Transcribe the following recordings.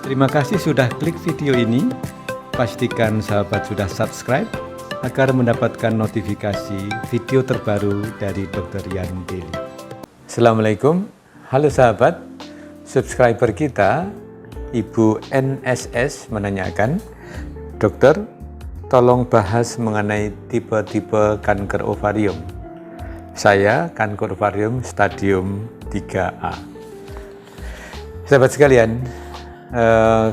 Terima kasih sudah klik video ini. Pastikan sahabat sudah subscribe agar mendapatkan notifikasi video terbaru dari Dr. Yan Daily. Assalamualaikum, halo sahabat. Subscriber kita, Ibu NSS menanyakan, Dokter, tolong bahas mengenai tipe-tipe kanker ovarium. Saya kanker ovarium stadium 3A. Sahabat sekalian,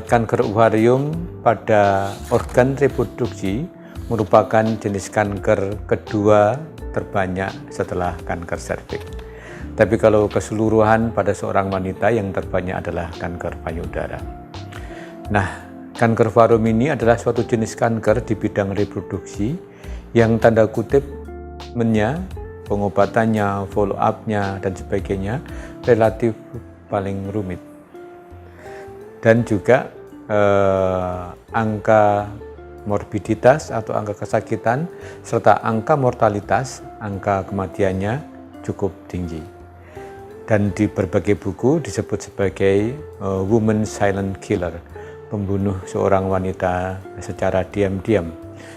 kanker ovarium pada organ reproduksi merupakan jenis kanker kedua terbanyak setelah kanker serviks. Tapi kalau keseluruhan pada seorang wanita yang terbanyak adalah kanker payudara. Nah, kanker ovarium ini adalah suatu jenis kanker di bidang reproduksi yang tanda kutip pengobatannya, follow up-nya dan sebagainya relatif paling rumit. Dan juga angka morbiditas atau angka kesakitan serta angka mortalitas, angka kematiannya cukup tinggi. Dan di berbagai buku disebut sebagai woman silent killer, pembunuh seorang wanita secara diam-diam.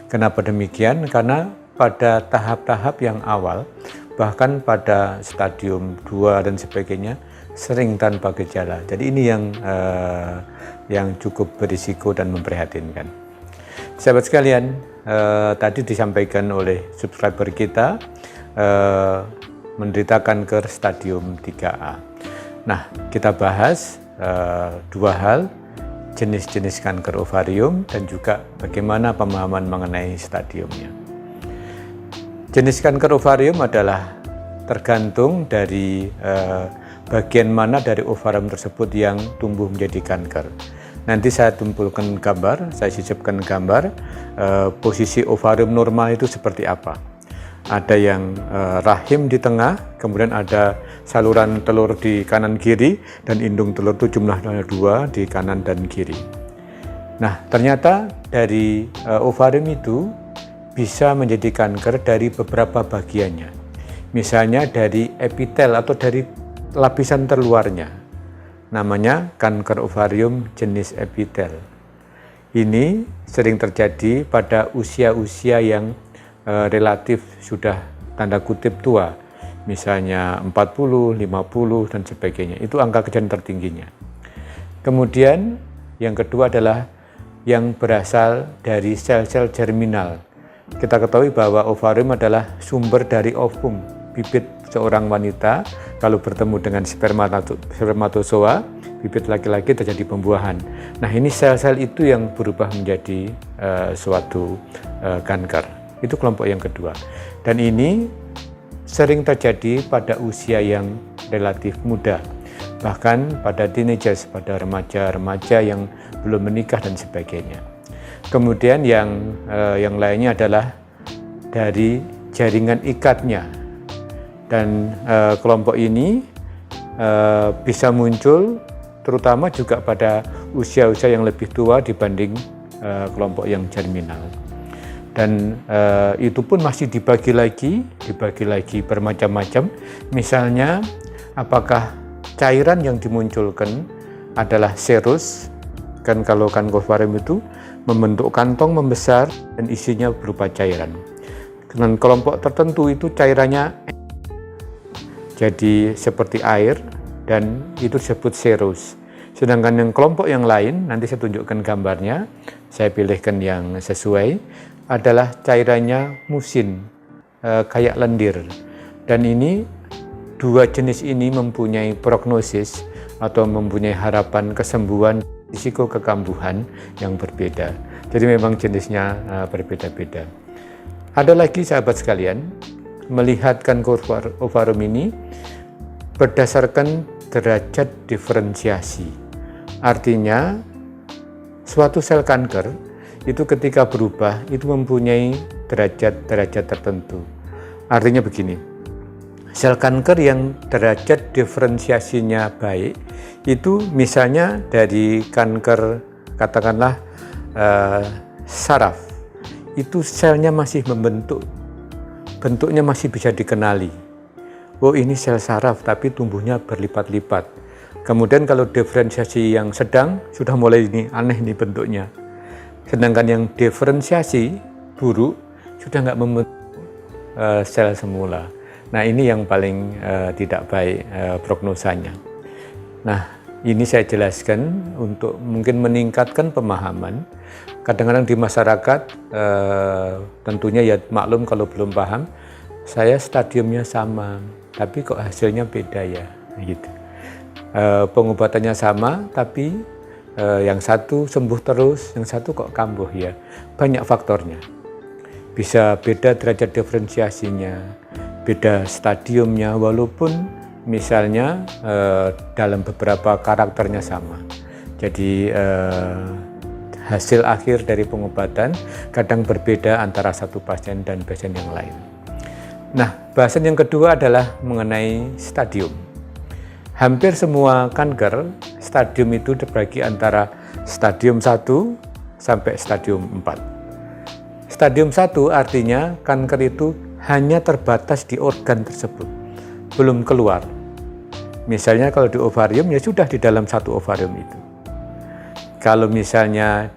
Kenapa demikian? Karena pada tahap-tahap yang awal, bahkan pada stadium 2 dan sebagainya, sering tanpa gejala. Jadi ini yang cukup berisiko dan memprihatinkan. Sahabat sekalian, tadi disampaikan oleh subscriber kita menderita kanker stadium 3A. Nah, kita bahas dua hal, jenis-jenis kanker ovarium dan juga bagaimana pemahaman mengenai stadiumnya. Jenis kanker ovarium adalah tergantung dari bagian mana dari ovarium tersebut yang tumbuh menjadi kanker. Nanti saya tumpulkan gambar, saya sisipkan gambar posisi ovarium normal itu seperti apa. Ada yang rahim di tengah, kemudian ada saluran telur di kanan kiri, dan indung telur itu jumlahnya 2 di kanan dan kiri. Nah, ternyata dari ovarium itu bisa menjadi kanker dari beberapa bagiannya. Misalnya dari epitel atau dari lapisan terluarnya. Namanya kanker ovarium jenis epitel. Ini sering terjadi pada usia-usia yang relatif sudah tanda kutip tua, misalnya 40, 50 dan sebagainya. Itu angka kejadian tertingginya. Kemudian yang kedua adalah yang berasal dari sel-sel germinal. Kita ketahui bahwa ovarium adalah sumber dari ovum, bibit seorang wanita. Kalau bertemu dengan spermatozoa, bibit laki-laki terjadi pembuahan. Nah, ini sel-sel itu yang berubah menjadi suatu kanker. Itu kelompok yang kedua. Dan ini sering terjadi pada usia yang relatif muda. Bahkan pada teenagers, pada remaja-remaja yang belum menikah dan sebagainya. Kemudian yang lainnya adalah dari jaringan ikatnya. Dan kelompok ini bisa muncul terutama juga pada usia-usia yang lebih tua dibanding kelompok yang germinal. Dan itu pun masih dibagi lagi bermacam-macam. Misalnya, apakah cairan yang dimunculkan adalah serus, kan kalau kanker ovarium itu membentuk kantong membesar dan isinya berupa cairan. Dan kelompok tertentu itu cairannya jadi seperti air dan itu disebut serus. Sedangkan yang kelompok yang lain, nanti saya tunjukkan gambarnya, saya pilihkan yang sesuai, adalah cairannya musin, kayak lendir. Dan ini, dua jenis ini mempunyai prognosis atau mempunyai harapan kesembuhan, risiko kekambuhan yang berbeda. Jadi memang jenisnya berbeda-beda. Ada lagi sahabat sekalian, melihat kanker ovarium ini berdasarkan derajat diferensiasi. Artinya, suatu sel kanker itu ketika berubah, itu mempunyai derajat-derajat tertentu. Artinya begini, sel kanker yang derajat diferensiasinya baik, itu misalnya dari kanker, katakanlah saraf, itu selnya masih membentuk, bentuknya masih bisa dikenali. Oh, ini sel saraf tapi tumbuhnya berlipat-lipat. Kemudian kalau diferensiasi yang sedang sudah mulai ini aneh nih bentuknya. Sedangkan yang diferensiasi buruk sudah nggak membentuk sel semula. Nah ini yang paling tidak baik prognosanya. Nah ini saya jelaskan untuk mungkin meningkatkan pemahaman. Kadang-kadang di masyarakat tentunya ya maklum kalau belum paham, saya stadiumnya sama, tapi kok hasilnya beda ya, gitu. Pengobatannya sama, tapi yang satu sembuh terus, yang satu kok kambuh ya. Banyak faktornya. Bisa beda derajat diferensiasinya, beda stadiumnya, walaupun misalnya dalam beberapa karakternya sama. Jadi hasil akhir dari pengobatan kadang berbeda antara satu pasien dan pasien yang lain. Nah, bahasan yang kedua adalah mengenai stadium. Hampir semua kanker, stadium itu terbagi antara stadium 1 sampai stadium 4. Stadium 1 artinya kanker itu hanya terbatas di organ tersebut, belum keluar. Misalnya kalau di ovarium ya sudah di dalam satu ovarium itu. Kalau misalnya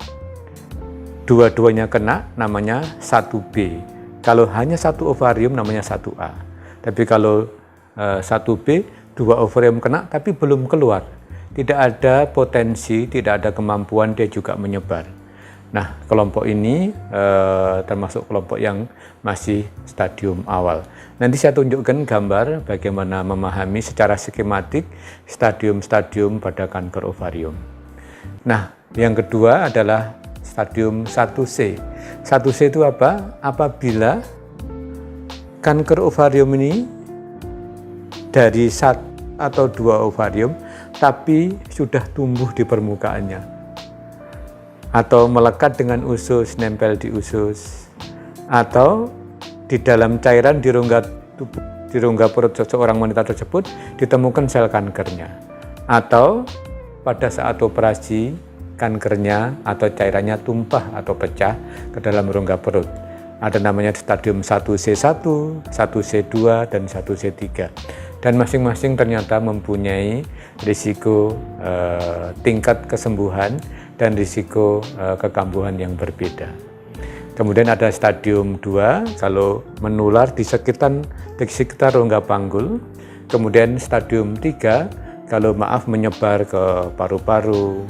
dua-duanya kena namanya 1B. Kalau hanya satu ovarium namanya 1A. Tapi kalau 1B, dua ovarium kena tapi belum keluar. Tidak ada potensi, tidak ada kemampuan dia juga menyebar. Nah, kelompok ini termasuk kelompok yang masih stadium awal. Nanti saya tunjukkan gambar bagaimana memahami secara skematik stadium-stadium pada kanker ovarium. Nah, yang kedua adalah stadium 1C. 1C itu apa? Apabila kanker ovarium ini dari 1 atau 2 ovarium tapi sudah tumbuh di permukaannya atau melekat dengan usus, nempel di usus, atau di dalam cairan di rongga perut seseorang wanita tersebut ditemukan sel kankernya, atau pada saat operasi kankernya atau cairannya tumpah atau pecah ke dalam rongga perut. Ada namanya stadium 1C1, 1C2, dan 1C3. Dan masing-masing ternyata mempunyai risiko tingkat kesembuhan dan risiko kekambuhan yang berbeda. Kemudian ada stadium 2 kalau menular di sekitar rongga panggul. Kemudian stadium 3 kalau menyebar ke paru-paru.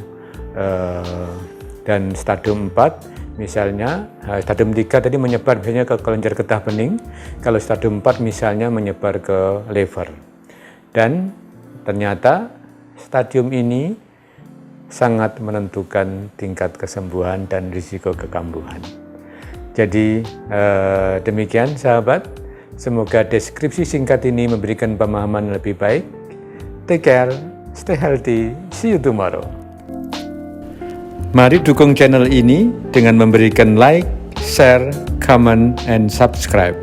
Dan stadium 4 misalnya, stadium 3 tadi menyebar misalnya ke kelenjar getah bening, kalau stadium 4 misalnya menyebar ke liver. Dan ternyata stadium ini sangat menentukan tingkat kesembuhan dan risiko kekambuhan. Jadi demikian sahabat, semoga deskripsi singkat ini memberikan pemahaman lebih baik. Take care, stay healthy, see you tomorrow. Mari dukung channel ini dengan memberikan like, share, comment, and subscribe.